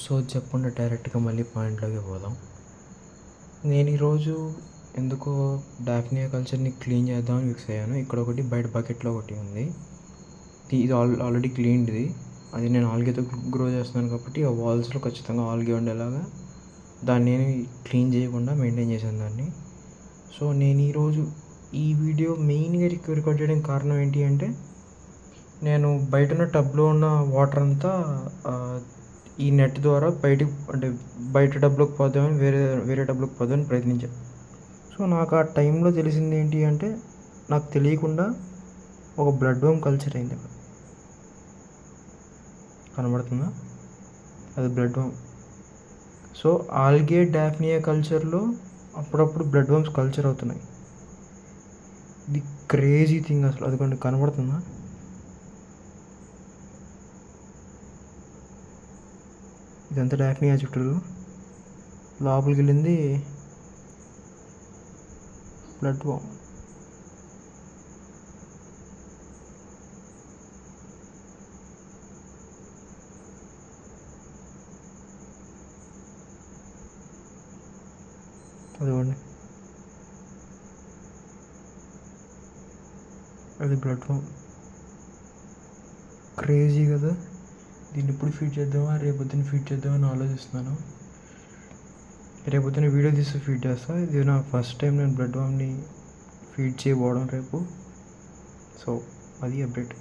So చెప్పకుండా డైరెక్ట్గా మళ్ళీ పాయింట్లోకి పోదాం. నేను ఈరోజు ఎందుకో డాఫ్నియా కల్చర్ని క్లీన్ చేద్దామని ఫిక్స్ అయ్యాను. ఇక్కడ ఒకటి, బయట బకెట్లో ఒకటి ఉంది. ఇది ఆల్రెడీ క్లీన్డ్ది. అది నేను ఆల్గేతో గ్రో చేస్తున్నాను కాబట్టి ఆ వాల్స్లో ఖచ్చితంగా ఆల్గే ఉండేలాగా దాన్ని నేను క్లీన్ చేయకుండా మెయింటైన్ చేశాను దాన్ని. సో నేను ఈరోజు ఈ వీడియో మెయిన్గా రికార్డ్ చేయడానికి కారణం ఏంటి అంటే, నేను బయట ఉన్న టబ్లో ఉన్న వాటర్ అంతా ఈ నెట్ ద్వారా బయట టబ్లోకి పోదామని వేరే టబ్లోకి పోదామని ప్రయత్నించాను. సో నాకు ఆ టైంలో తెలిసింది ఏంటి అంటే, నాకు తెలియకుండా ఒక బ్లడ్ వామ్ కల్చర్ అయింది అక్కడ. కనబడుతుందా? అది బ్లడ్ వామ్. సో ఆల్గే డాఫ్నియా కల్చర్లో అప్పుడప్పుడు బ్లడ్ వామ్స్ కల్చర్ అవుతున్నాయి. ఇది క్రేజీ థింగ్ అసలు. అది కనబడుతుందా? ఇదంతా డాఫ్నియా చుట్టూ లోపలికి వెళ్ళింది బ్లడ్ వామ్. అదిగోండి, అది బ్లడ్ వామ్. క్రేజీ కదా. దీన్ని ఇప్పుడు ఫీడ్ చేద్దామా, రేపొద్దున ఫీడ్ చేద్దామని ఆలోచిస్తున్నాను. రేపొద్దున వీడియో తీసి ఫీడ్ చేస్తా. ఇది నా ఫస్ట్ టైం నేను బ్లడ్ వామ్ని ఫీడ్ చేయబోవడం రేపు. సో అది అప్డేట్.